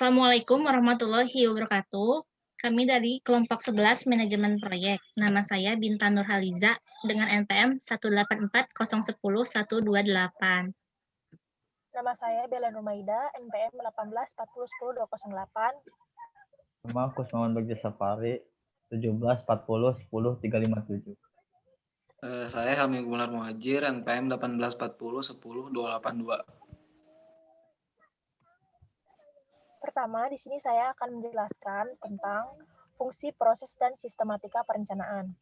Assalamualaikum warahmatullahi wabarakatuh. Kami dari kelompok 11 manajemen proyek. Nama saya Bintan Nurhaliza dengan NPM 184010128. Nama saya Bella Numaida, NPM 1840100208. Nama Kusmawan Bagja Safari, 1740100357. Saya Helmi Gunar Muhajir, NPM 1840100282. Pertama, di sini saya akan menjelaskan tentang fungsi, proses, dan sistematika perencanaan.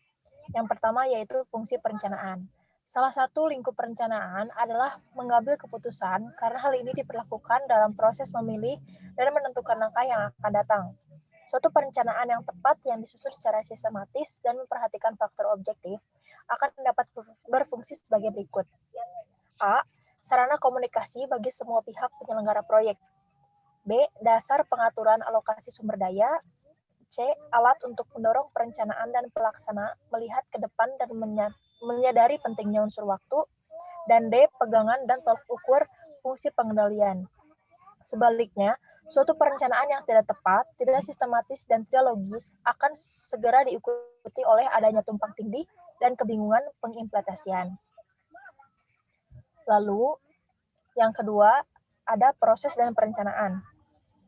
Yang pertama yaitu fungsi perencanaan. Salah satu lingkup perencanaan adalah mengambil keputusan karena hal ini diperlakukan dalam proses memilih dan menentukan langkah yang akan datang. Suatu perencanaan yang tepat yang disusun secara sistematis dan memperhatikan faktor objektif akan dapat berfungsi sebagai berikut. A. Sarana komunikasi bagi semua pihak penyelenggara proyek. B. Dasar pengaturan alokasi sumber daya. C. Alat untuk mendorong perencanaan dan pelaksana melihat ke depan dan menyadari pentingnya unsur waktu. Dan D. Pegangan dan tolak ukur fungsi pengendalian. Sebaliknya, suatu perencanaan yang tidak tepat, tidak sistematis, dan tidak logis akan segera diikuti oleh adanya tumpang tindih dan kebingungan pengimplementasian. Lalu, yang kedua, ada proses dan perencanaan.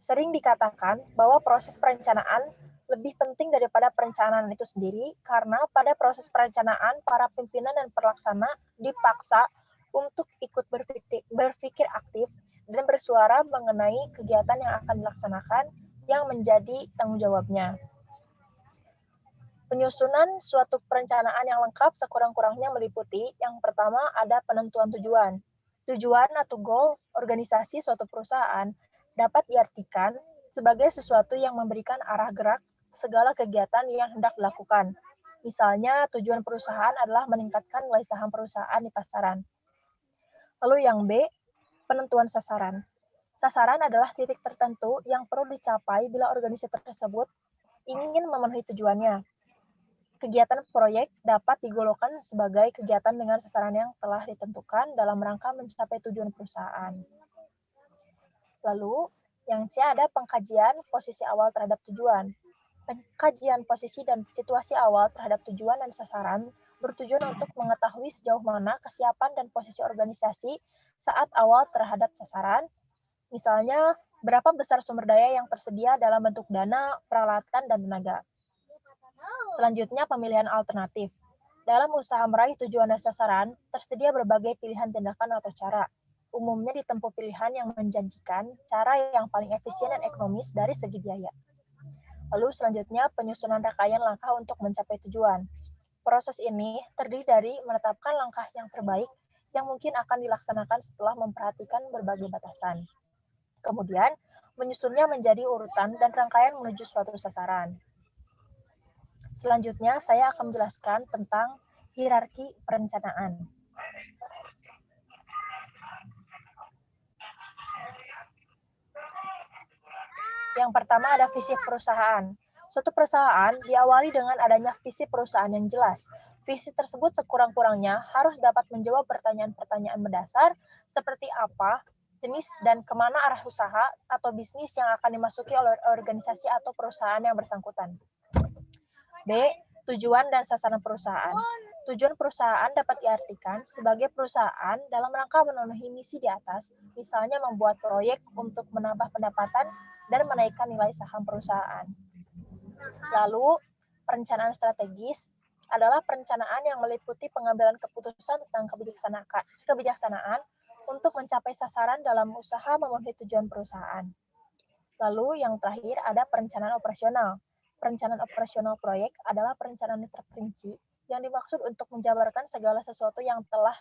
Sering dikatakan bahwa proses perencanaan lebih penting daripada perencanaan itu sendiri karena pada proses perencanaan para pimpinan dan pelaksana dipaksa untuk ikut berpikir aktif dan bersuara mengenai kegiatan yang akan dilaksanakan yang menjadi tanggung jawabnya. Penyusunan suatu perencanaan yang lengkap sekurang-kurangnya meliputi yang pertama ada penentuan tujuan. Tujuan atau goal organisasi suatu perusahaan dapat diartikan sebagai sesuatu yang memberikan arah gerak segala kegiatan yang hendak dilakukan. Misalnya, tujuan perusahaan adalah meningkatkan nilai saham perusahaan di pasaran. Lalu yang B, penentuan sasaran. Sasaran adalah titik tertentu yang perlu dicapai bila organisasi tersebut ingin memenuhi tujuannya. Kegiatan proyek dapat digolongkan sebagai kegiatan dengan sasaran yang telah ditentukan dalam rangka mencapai tujuan perusahaan. Lalu, yang C ada pengkajian posisi awal terhadap tujuan. Pengkajian posisi dan situasi awal terhadap tujuan dan sasaran bertujuan untuk mengetahui sejauh mana kesiapan dan posisi organisasi saat awal terhadap sasaran. Misalnya, berapa besar sumber daya yang tersedia dalam bentuk dana, peralatan, dan tenaga. Selanjutnya, pemilihan alternatif. Dalam usaha meraih tujuan dan sasaran, tersedia berbagai pilihan tindakan atau cara. Umumnya ditempuh pilihan yang menjanjikan cara yang paling efisien dan ekonomis dari segi biaya. Lalu selanjutnya penyusunan rangkaian langkah untuk mencapai tujuan. Proses ini terdiri dari menetapkan langkah yang terbaik yang mungkin akan dilaksanakan setelah memperhatikan berbagai batasan. Kemudian, menyusunnya menjadi urutan dan rangkaian menuju suatu sasaran. Selanjutnya, saya akan menjelaskan tentang hierarki perencanaan. Yang pertama ada visi perusahaan. Suatu perusahaan diawali dengan adanya visi perusahaan yang jelas. Visi tersebut sekurang-kurangnya harus dapat menjawab pertanyaan-pertanyaan mendasar seperti apa, jenis, dan kemana arah usaha atau bisnis yang akan dimasuki oleh organisasi atau perusahaan yang bersangkutan. B. Tujuan dan sasaran perusahaan. Tujuan perusahaan dapat diartikan sebagai perusahaan dalam rangka memenuhi misi di atas, misalnya membuat proyek untuk menambah pendapatan dan menaikkan nilai saham perusahaan. Lalu, perencanaan strategis adalah perencanaan yang meliputi pengambilan keputusan tentang kebijaksanaan untuk mencapai sasaran dalam usaha memenuhi tujuan perusahaan. Lalu, yang terakhir ada perencanaan operasional. Perencanaan operasional proyek adalah perencanaan yang terperinci yang dimaksud untuk menjabarkan segala sesuatu yang telah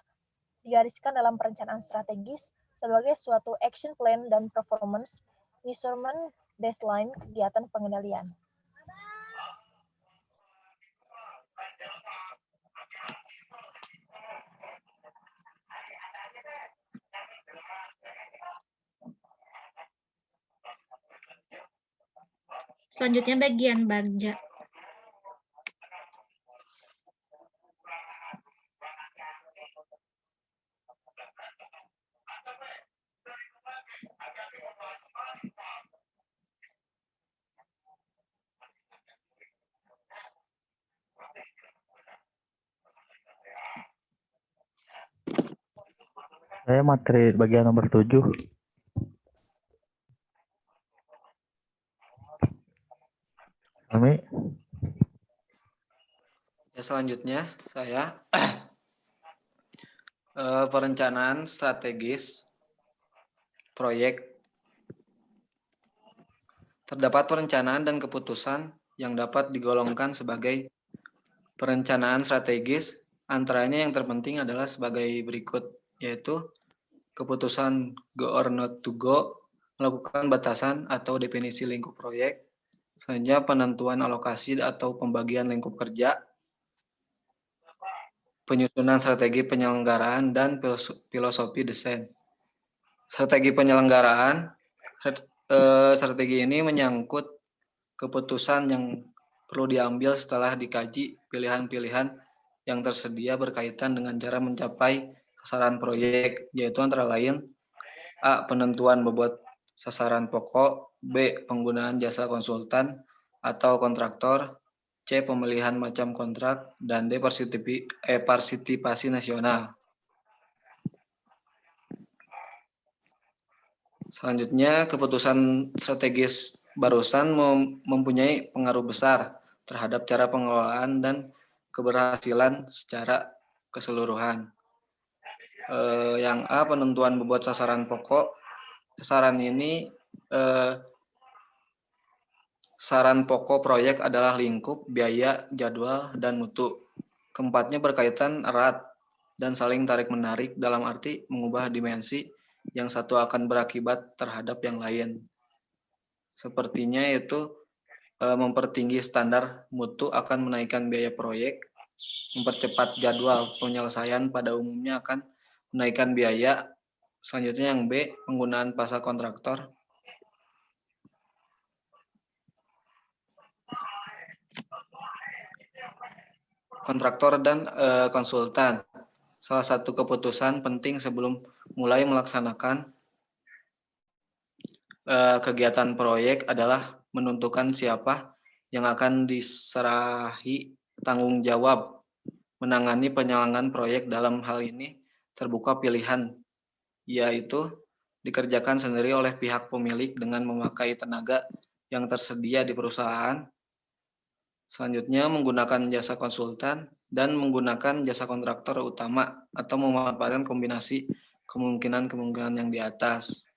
digariskan dalam perencanaan strategis sebagai suatu action plan dan performance measurement baseline kegiatan pengendalian. Selanjutnya bagian Bagja. Saya materi bagian nomor 7. Kami Ya, selanjutnya saya perencanaan strategis proyek. Terdapat perencanaan dan keputusan yang dapat digolongkan sebagai perencanaan strategis. Antaranya yang terpenting adalah sebagai berikut, yaitu keputusan go or not to go, melakukan batasan atau definisi lingkup proyek, selanjutnya penentuan alokasi atau pembagian lingkup kerja, penyusunan strategi penyelenggaraan, dan filosofi desain. Strategi penyelenggaraan, strategi ini menyangkut keputusan yang perlu diambil setelah dikaji pilihan-pilihan yang tersedia berkaitan dengan cara mencapai sasaran proyek, yaitu antara lain A. Penentuan bobot sasaran pokok, B. Penggunaan jasa konsultan atau kontraktor, C. Pemilihan macam kontrak, dan D. Partisipasi nasional. Selanjutnya, keputusan strategis barusan mempunyai pengaruh besar terhadap cara pengelolaan dan keberhasilan secara keseluruhan. Yang A, penentuan bobot sasaran pokok. Sasaran pokok proyek adalah lingkup, biaya, jadwal, dan mutu. Keempatnya berkaitan erat dan saling tarik-menarik dalam arti mengubah dimensi yang satu akan berakibat terhadap yang lain. Sepertinya itu mempertinggi standar mutu akan menaikkan biaya proyek, mempercepat jadwal penyelesaian pada umumnya akan menaikkan biaya. Selanjutnya yang B, penggunaan pasa kontraktor. Kontraktor dan konsultan. Salah satu keputusan penting sebelum mulai melaksanakan kegiatan proyek adalah menentukan siapa yang akan diserahi tanggung jawab menangani penyelenggaraan proyek. Dalam hal ini terbuka pilihan, yaitu dikerjakan sendiri oleh pihak pemilik dengan memakai tenaga yang tersedia di perusahaan. Selanjutnya menggunakan jasa konsultan dan menggunakan jasa kontraktor utama atau memanfaatkan kombinasi kemungkinan-kemungkinan yang di atas.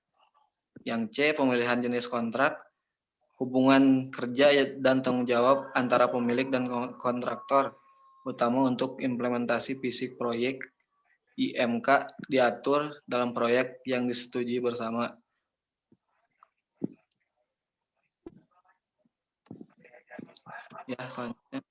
Yang C, pemilihan jenis kontrak, hubungan kerja dan tanggung jawab antara pemilik dan kontraktor, utama untuk implementasi fisik proyek IMK diatur dalam proyek yang disetujui bersama. Ya, selanjutnya.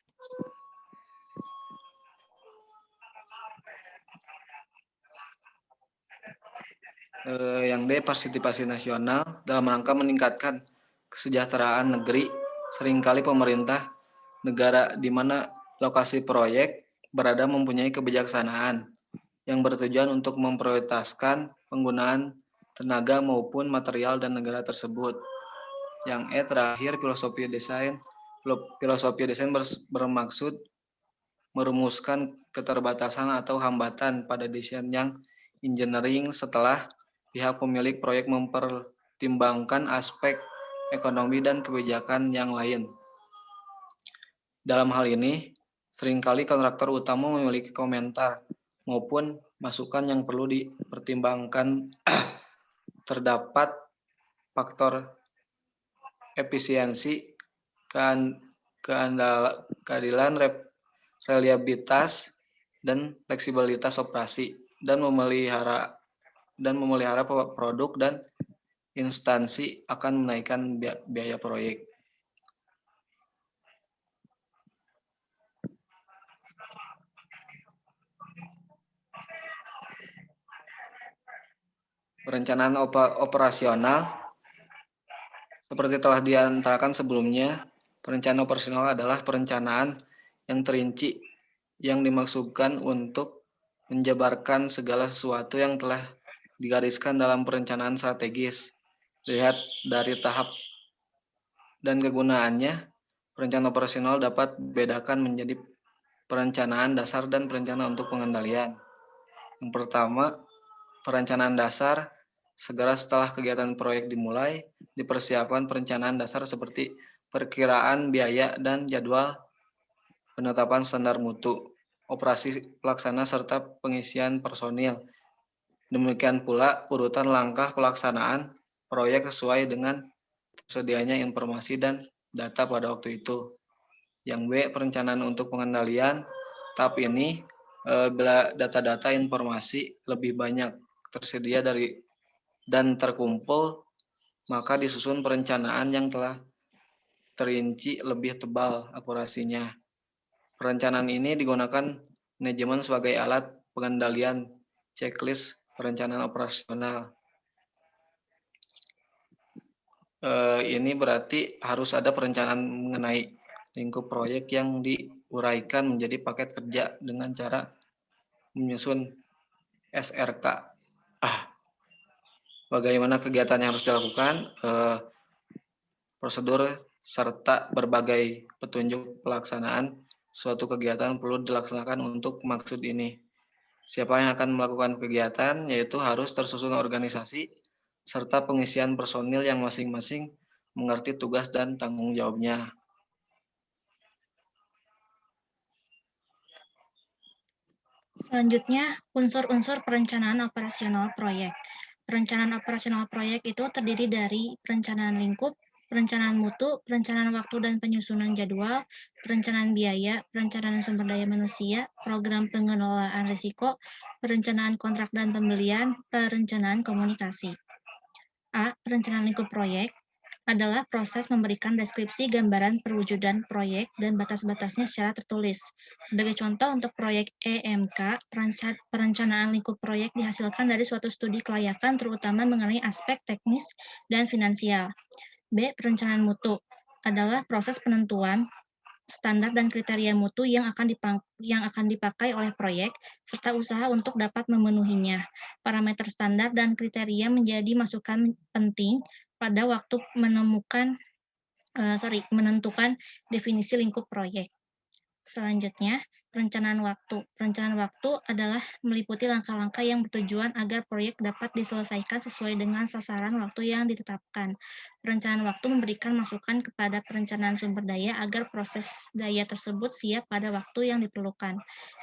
Yang D, partisipasi nasional dalam rangka meningkatkan kesejahteraan negeri. Seringkali pemerintah negara di mana lokasi proyek berada mempunyai kebijaksanaan yang bertujuan untuk memprioritaskan penggunaan tenaga maupun material dan negara tersebut. Yang E, terakhir, filosofi desain. Filosofi desain bermaksud merumuskan keterbatasan atau hambatan pada desain yang engineering setelah pihak pemilik proyek mempertimbangkan aspek ekonomi dan kebijakan yang lain. Dalam hal ini, seringkali kontraktor utama memiliki komentar maupun masukan yang perlu dipertimbangkan. Terdapat faktor efisiensi, keadilan, reliabilitas, dan fleksibilitas operasi, dan memelihara produk dan instansi akan menaikkan biaya proyek. Perencanaan operasional. Seperti telah diantarakan sebelumnya, perencanaan operasional adalah perencanaan yang terinci yang dimaksudkan untuk menjabarkan segala sesuatu yang telah digariskan dalam perencanaan strategis. Lihat dari tahap dan kegunaannya, perencanaan operasional dapat dibedakan menjadi perencanaan dasar dan perencanaan untuk pengendalian. Yang pertama, Perencanaan dasar, segera setelah kegiatan proyek dimulai, dipersiapkan perencanaan dasar seperti perkiraan biaya dan jadwal, penetapan standar mutu, operasi pelaksana serta pengisian personil. Demikian pula urutan langkah pelaksanaan proyek sesuai dengan tersedianya informasi dan data pada waktu itu. Yang B, perencanaan untuk pengendalian. Tahap ini bila data-data informasi lebih banyak tersedia dan terkumpul, maka disusun perencanaan yang telah terinci lebih tebal akurasinya. Perencanaan ini digunakan manajemen sebagai alat pengendalian checklist perencanaan operasional. Ini berarti harus ada perencanaan mengenai lingkup proyek yang diuraikan menjadi paket kerja dengan cara menyusun SRK. Bagaimana kegiatan yang harus dilakukan, prosedur serta berbagai petunjuk pelaksanaan suatu kegiatan perlu dilaksanakan untuk maksud ini. Siapa yang akan melakukan kegiatan, yaitu harus tersusun organisasi serta pengisian personil yang masing-masing mengerti tugas dan tanggung jawabnya. Selanjutnya, unsur-unsur perencanaan operasional proyek. Perencanaan operasional proyek itu terdiri dari perencanaan lingkup, perencanaan mutu, perencanaan waktu dan penyusunan jadwal, perencanaan biaya, perencanaan sumber daya manusia, program pengelolaan risiko, perencanaan kontrak dan pembelian, perencanaan komunikasi. A. Perencanaan lingkup proyek adalah proses memberikan deskripsi gambaran perwujudan proyek dan batas-batasnya secara tertulis. Sebagai contoh, untuk proyek EMK, perencanaan lingkup proyek dihasilkan dari suatu studi kelayakan terutama mengenai aspek teknis dan finansial. B. Perencanaan mutu adalah proses penentuan standar dan kriteria mutu yang akan dipakai oleh proyek serta usaha untuk dapat memenuhinya. Parameter standar dan kriteria menjadi masukan penting pada waktu menentukan definisi lingkup proyek. Selanjutnya, perencanaan waktu. Perencanaan waktu adalah meliputi langkah-langkah yang bertujuan agar proyek dapat diselesaikan sesuai dengan sasaran waktu yang ditetapkan. Perencanaan waktu memberikan masukan kepada perencanaan sumber daya agar proses daya tersebut siap pada waktu yang diperlukan.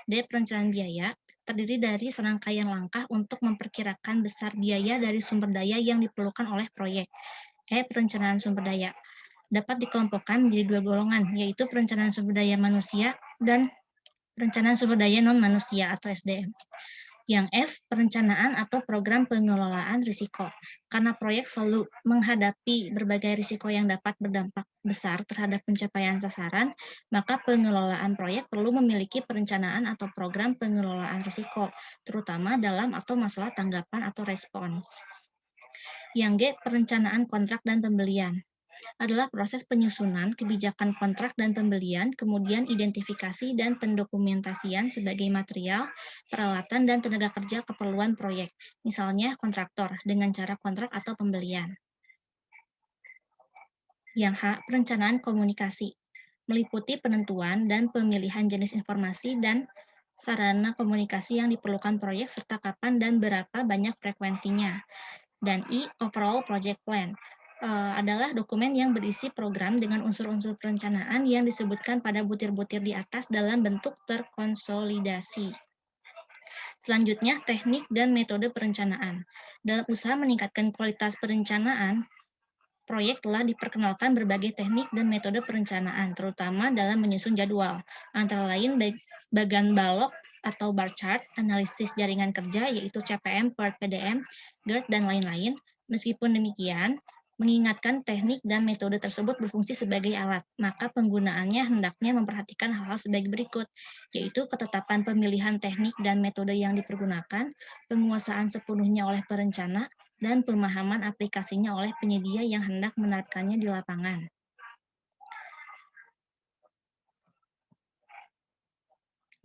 D. Perencanaan biaya terdiri dari serangkaian langkah untuk memperkirakan besar biaya dari sumber daya yang diperlukan oleh proyek. E. Perencanaan sumber daya dapat dikelompokkan menjadi dua golongan, yaitu perencanaan sumber daya manusia dan perencanaan sumber daya non-manusia atau SDM. Yang F, perencanaan atau program pengelolaan risiko. Karena proyek selalu menghadapi berbagai risiko yang dapat berdampak besar terhadap pencapaian sasaran, maka pengelolaan proyek perlu memiliki perencanaan atau program pengelolaan risiko, terutama dalam atau masalah tanggapan atau respons. Yang G, perencanaan kontrak dan pembelian adalah proses penyusunan kebijakan kontrak dan pembelian, kemudian identifikasi dan pendokumentasian sebagai material, peralatan, dan tenaga kerja keperluan proyek, misalnya kontraktor, dengan cara kontrak atau pembelian. Yang H, perencanaan komunikasi, meliputi penentuan dan pemilihan jenis informasi dan sarana komunikasi yang diperlukan proyek serta kapan dan berapa banyak frekuensinya. Dan I, overall project plan, adalah dokumen yang berisi program dengan unsur-unsur perencanaan yang disebutkan pada butir-butir di atas dalam bentuk terkonsolidasi. Selanjutnya, teknik dan metode perencanaan. Dalam usaha meningkatkan kualitas perencanaan, proyek telah diperkenalkan berbagai teknik dan metode perencanaan, terutama dalam menyusun jadwal. Antara lain bagan balok atau bar chart, analisis jaringan kerja, yaitu CPM per PDM, GERT, dan lain-lain. Meskipun demikian, mengingatkan teknik dan metode tersebut berfungsi sebagai alat, maka penggunaannya hendaknya memperhatikan hal-hal sebagai berikut, yaitu ketetapan pemilihan teknik dan metode yang dipergunakan, penguasaan sepenuhnya oleh perencana, dan pemahaman aplikasinya oleh penyedia yang hendak menerapkannya di lapangan.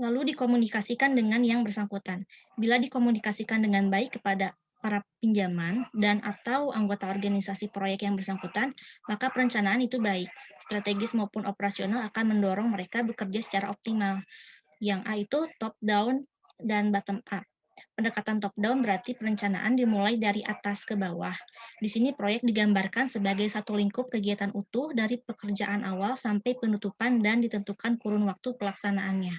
Lalu dikomunikasikan dengan yang bersangkutan. Bila dikomunikasikan dengan baik kepada para pinjaman dan atau anggota organisasi proyek yang bersangkutan, maka perencanaan itu baik, strategis maupun operasional akan mendorong mereka bekerja secara optimal. Yang A itu top down dan bottom up. Pendekatan top-down berarti perencanaan dimulai dari atas ke bawah. Di sini proyek digambarkan sebagai satu lingkup kegiatan utuh dari pekerjaan awal sampai penutupan dan ditentukan kurun waktu pelaksanaannya.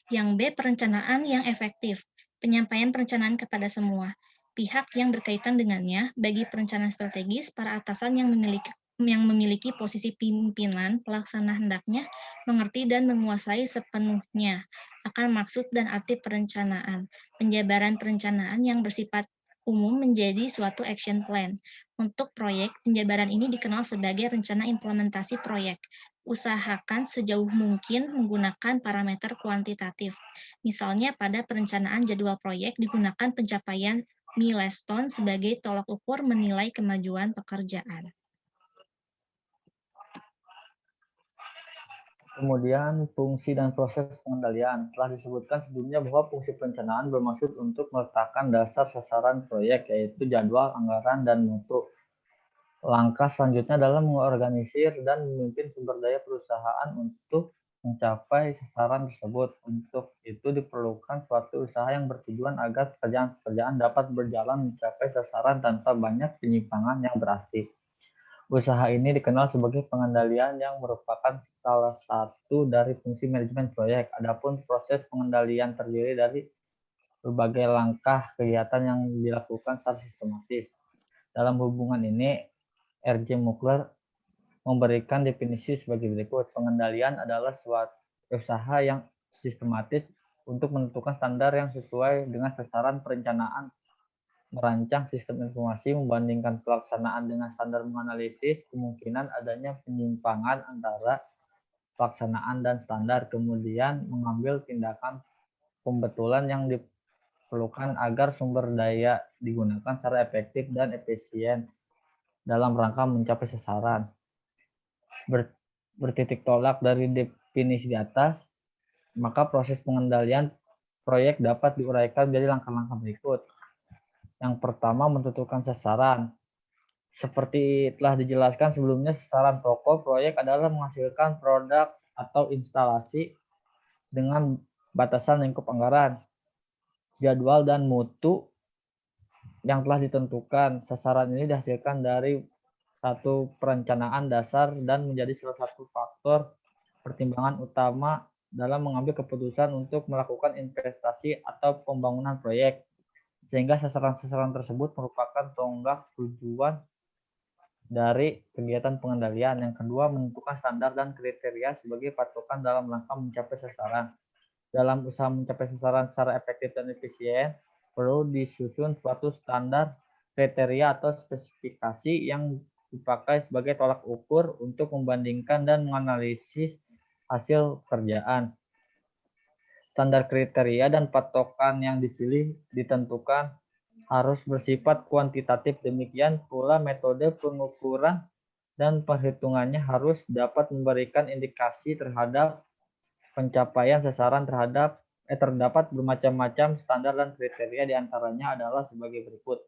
Yang B, perencanaan yang efektif. Penyampaian perencanaan kepada semua pihak yang berkaitan dengannya. Bagi perencanaan strategis, para atasan yang memiliki posisi pimpinan pelaksana hendaknya mengerti dan menguasai sepenuhnya akan maksud dan arti perencanaan. Penjabaran perencanaan yang bersifat umum menjadi suatu action plan. Untuk proyek, penjabaran ini dikenal sebagai rencana implementasi proyek. Usahakan sejauh mungkin menggunakan parameter kuantitatif. Misalnya pada perencanaan jadwal proyek digunakan pencapaian milestone sebagai tolak ukur menilai kemajuan pekerjaan. Kemudian fungsi dan proses pengendalian. Telah disebutkan sebelumnya bahwa fungsi perencanaan bermaksud untuk meletakkan dasar sasaran proyek, yaitu jadwal, anggaran, dan mutu. Langkah selanjutnya adalah mengorganisir dan memimpin sumber daya perusahaan untuk mencapai sasaran tersebut. Untuk itu diperlukan suatu usaha yang bertujuan agar pekerjaan-pekerjaan dapat berjalan mencapai sasaran tanpa banyak penyimpangan yang berarti. Usaha ini dikenal sebagai pengendalian yang merupakan salah satu dari fungsi manajemen proyek. Adapun proses pengendalian terdiri dari berbagai langkah kegiatan yang dilakukan secara sistematis. Dalam hubungan ini, R.J. Mukler memberikan definisi sebagai berikut. Pengendalian adalah suatu usaha yang sistematis untuk menentukan standar yang sesuai dengan sasaran perencanaan, merancang sistem informasi, membandingkan pelaksanaan dengan standar, menganalisis kemungkinan adanya penyimpangan antara pelaksanaan dan standar, kemudian mengambil tindakan pembetulan yang diperlukan agar sumber daya digunakan secara efektif dan efisien dalam rangka mencapai sasaran. Bertitik tolak dari definisi di atas, maka proses pengendalian proyek dapat diuraikan menjadi langkah-langkah berikut. Yang pertama, menentukan sasaran. Seperti telah dijelaskan sebelumnya, sasaran pokok proyek adalah menghasilkan produk atau instalasi dengan batasan lingkup anggaran, jadwal, dan mutu yang telah ditentukan. Sasaran ini dihasilkan dari satu perencanaan dasar dan menjadi salah satu faktor pertimbangan utama dalam mengambil keputusan untuk melakukan investasi atau pembangunan proyek. Sehingga sasaran-sasaran tersebut merupakan tonggak tujuan dari kegiatan pengendalian. Yang kedua, menentukan standar dan kriteria sebagai patokan dalam rangka mencapai sasaran. Dalam usaha mencapai sasaran secara efektif dan efisien, perlu disusun suatu standar, kriteria, atau spesifikasi yang dipakai sebagai tolak ukur untuk membandingkan dan menganalisis hasil pekerjaan. Standar kriteria dan patokan yang dipilih ditentukan harus bersifat kuantitatif. Demikian pula metode pengukuran dan perhitungannya harus dapat memberikan indikasi terhadap pencapaian sasaran. Terdapat bermacam-macam standar dan kriteria, diantaranya adalah sebagai berikut.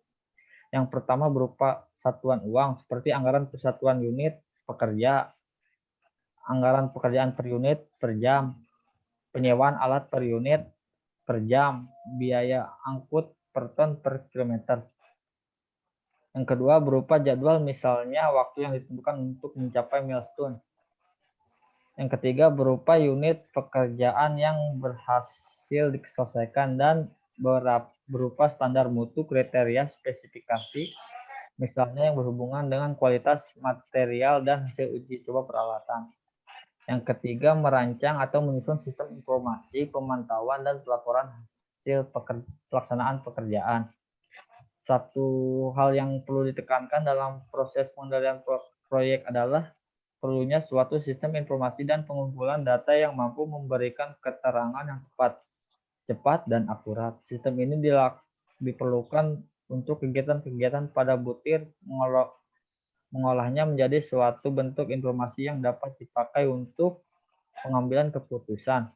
Yang pertama berupa satuan uang, seperti anggaran persatuan unit pekerja, anggaran pekerjaan per unit per jam, penyewaan alat per unit per jam, biaya angkut per ton per kilometer. Yang kedua berupa jadwal, misalnya waktu yang ditentukan untuk mencapai milestone. Yang ketiga berupa unit pekerjaan yang berhasil diselesaikan dan berupa standar mutu, kriteria, spesifikasi, misalnya yang berhubungan dengan kualitas material dan hasil uji coba peralatan. Yang ketiga, merancang atau menyusun sistem informasi, pemantauan, dan pelaporan hasil pelaksanaan pekerjaan. Satu hal yang perlu ditekankan dalam proses pengendalian proyek adalah perlunya suatu sistem informasi dan pengumpulan data yang mampu memberikan keterangan yang tepat, cepat, dan akurat. Sistem ini diperlukan untuk kegiatan-kegiatan pada butir, mengolahnya menjadi suatu bentuk informasi yang dapat dipakai untuk pengambilan keputusan.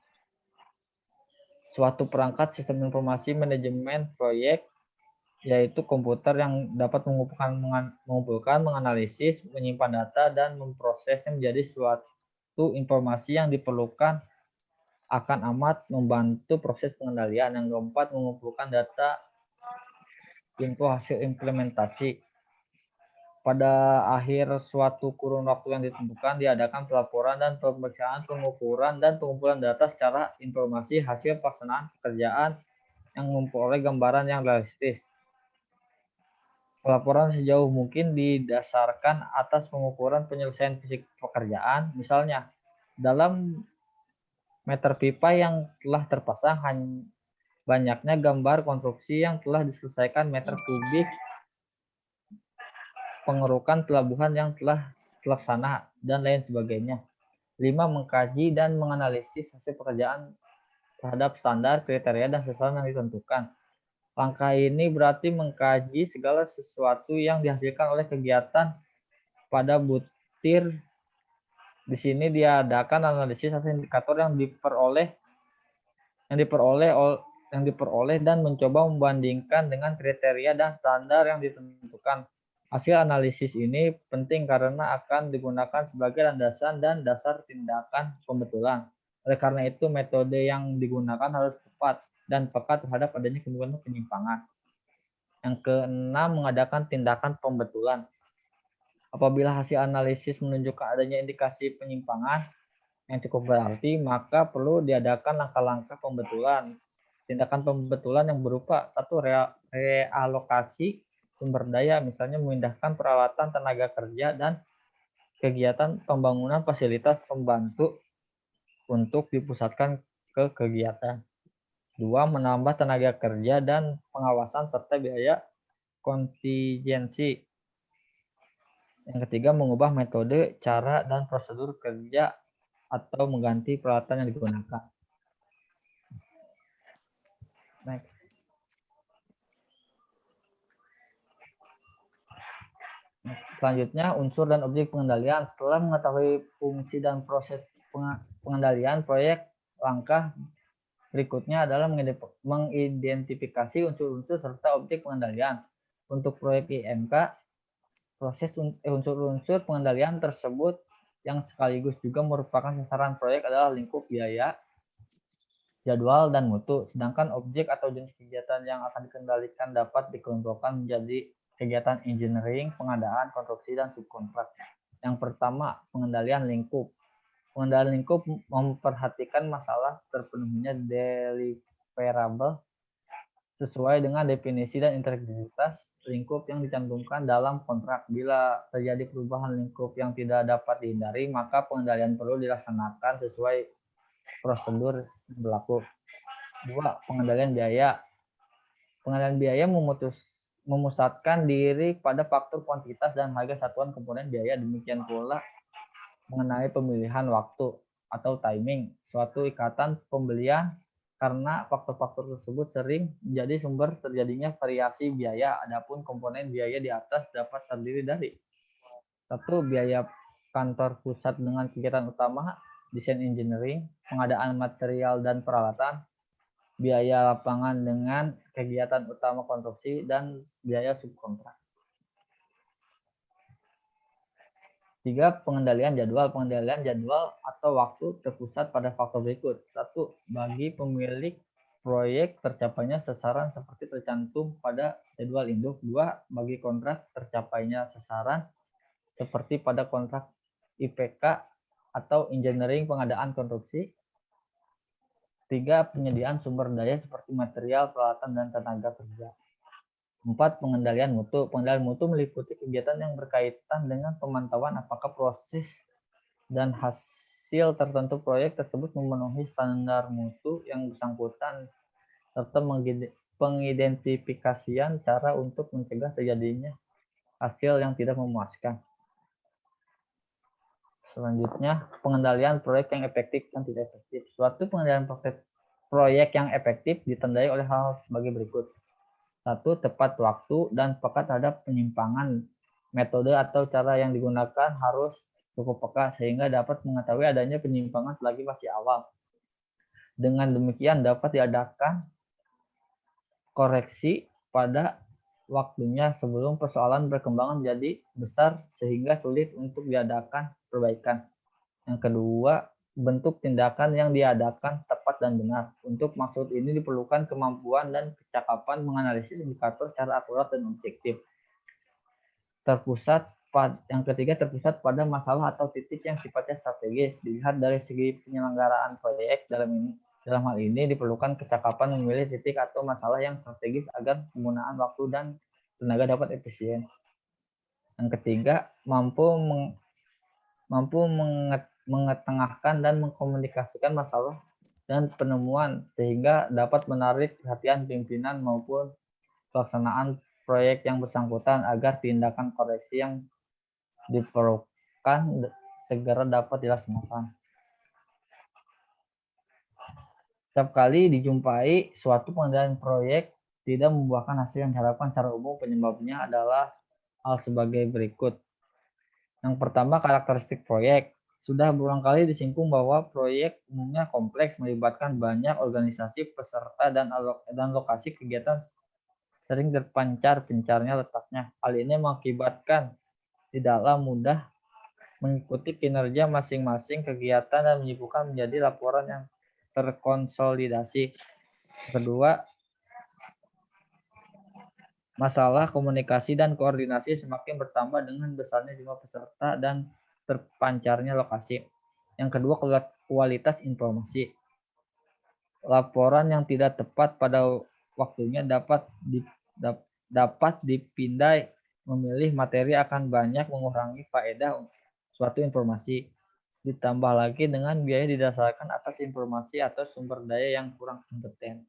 Suatu perangkat sistem informasi manajemen proyek, yaitu komputer yang dapat mengumpulkan, menganalisis, menyimpan data, dan memprosesnya menjadi suatu informasi yang diperlukan akan amat membantu proses pengendalian. Yang keempat, mengumpulkan data info hasil implementasi. Pada akhir suatu kurun waktu yang ditentukan, diadakan pelaporan dan pemeriksaan, pengukuran, dan pengumpulan data secara informasi hasil pelaksanaan pekerjaan yang memperoleh gambaran yang realistis. Pelaporan sejauh mungkin didasarkan atas pengukuran penyelesaian fisik pekerjaan. Misalnya, dalam meter pipa yang telah terpasang, banyaknya gambar konstruksi yang telah diselesaikan, meter kubik pengerukan pelabuhan yang telah terlaksana, dan lain sebagainya. 5. Mengkaji dan menganalisis hasil pekerjaan terhadap standar, kriteria, dan sasaran yang ditentukan. Langkah ini berarti mengkaji segala sesuatu yang dihasilkan oleh kegiatan pada butir. Di sini diadakan analisis hasil indikator yang diperoleh dan mencoba membandingkan dengan kriteria dan standar yang ditentukan. Hasil analisis ini penting karena akan digunakan sebagai landasan dan dasar tindakan pembetulan. Oleh karena itu, metode yang digunakan harus tepat dan peka terhadap adanya kemungkinan penyimpangan. Yang keenam, mengadakan tindakan pembetulan. Apabila hasil analisis menunjukkan adanya indikasi penyimpangan yang cukup berarti, maka perlu diadakan langkah-langkah pembetulan. Tindakan pembetulan yang berupa 1. Realokasi sumber daya, misalnya memindahkan peralatan, tenaga kerja, dan kegiatan pembangunan fasilitas pembantu untuk dipusatkan ke kegiatan. 2. Menambah tenaga kerja dan pengawasan serta biaya kontingensi. Yang ketiga, mengubah metode, cara, dan prosedur kerja atau mengganti peralatan yang digunakan. Next. Selanjutnya, unsur dan objek pengendalian. Setelah mengetahui fungsi dan proses pengendalian proyek, langkah berikutnya adalah mengidentifikasi unsur-unsur serta objek pengendalian. Untuk proyek IMK, unsur-unsur pengendalian tersebut yang sekaligus juga merupakan sasaran proyek adalah lingkup biaya, jadwal, dan mutu. Sedangkan objek atau jenis kegiatan yang akan dikendalikan dapat dikelompokkan menjadi kegiatan engineering, pengadaan, konstruksi, dan subkontrak. Yang pertama, pengendalian lingkup. Pengendalian lingkup memperhatikan masalah terpenuhinya deliverable sesuai dengan definisi dan integritas lingkup yang dicantumkan dalam kontrak. Bila terjadi perubahan lingkup yang tidak dapat dihindari, maka pengendalian perlu dilaksanakan sesuai prosedur yang berlaku. 2. Pengendalian biaya. Pengendalian biaya memusatkan diri pada faktor kuantitas dan harga satuan komponen biaya. Demikian pula mengenai pemilihan waktu atau timing suatu ikatan pembelian, karena faktor-faktor tersebut sering menjadi sumber terjadinya variasi biaya. Adapun komponen biaya di atas dapat terdiri dari 1. Biaya kantor pusat dengan kegiatan utama, desain engineering, pengadaan material dan peralatan, biaya lapangan dengan kegiatan utama konstruksi, dan biaya subkontrak. 3. Pengendalian jadwal. Pengendalian jadwal atau waktu terpusat pada faktor berikut. 1. Bagi pemilik proyek, tercapainya sasaran seperti tercantum pada jadwal induk. 2. Bagi kontrak, tercapainya sasaran seperti pada kontrak IPK atau engineering pengadaan konstruksi. 3. Penyediaan sumber daya seperti material, peralatan, dan tenaga kerja. 4. Pengendalian mutu. Pengendalian mutu meliputi kegiatan yang berkaitan dengan pemantauan apakah proses dan hasil tertentu proyek tersebut memenuhi standar mutu yang bersangkutan, serta pengidentifikasian cara untuk mencegah terjadinya hasil yang tidak memuaskan. Selanjutnya, pengendalian proyek yang efektif dan tidak efektif. Suatu pengendalian proyek yang efektif ditandai oleh hal sebagai berikut. 1. Tepat waktu dan peka terhadap penyimpangan. Metode atau cara yang digunakan harus cukup peka sehingga dapat mengetahui adanya penyimpangan selagi masih awal. Dengan demikian dapat diadakan koreksi pada waktunya sebelum persoalan berkembang menjadi besar sehingga sulit untuk diadakan perbaikan. Yang kedua, bentuk tindakan yang diadakan tepat dan benar. Untuk maksud ini diperlukan kemampuan dan kecakapan menganalisis indikator secara akurat dan objektif. Yang ketiga, terpusat pada masalah atau titik yang sifatnya strategis. Dilihat dari segi penyelenggaraan proyek, dalam hal ini diperlukan kecakapan memilih titik atau masalah yang strategis agar penggunaan waktu dan tenaga dapat efisien. Yang ketiga, mampu mengetengahkan dan mengkomunikasikan masalah dan penemuan sehingga dapat menarik perhatian pimpinan maupun pelaksanaan proyek yang bersangkutan agar tindakan koreksi yang diperlukan segera dapat dilaksanakan. Setiap kali dijumpai suatu pengendalian proyek tidak membuahkan hasil yang diharapkan secara umum, penyebabnya adalah hal sebagai berikut. Yang pertama, karakteristik proyek. Sudah berulang kali disinggung bahwa proyek umumnya kompleks, melibatkan banyak organisasi, peserta, dan lokasi kegiatan sering terpencar-pencarnya letaknya. Hal ini mengakibatkan tidaklah mudah mengikuti kinerja masing-masing kegiatan dan menyibukkan menjadi laporan yang terkonsolidasi. Kedua, masalah komunikasi dan koordinasi semakin bertambah dengan besarnya jumlah peserta dan terpancarnya lokasi. Yang kedua, kualitas informasi. Laporan yang tidak tepat pada waktunya dapat dipindai. Memilih materi akan banyak mengurangi faedah suatu informasi. Ditambah lagi dengan biaya didasarkan atas informasi atau sumber daya yang kurang kompeten.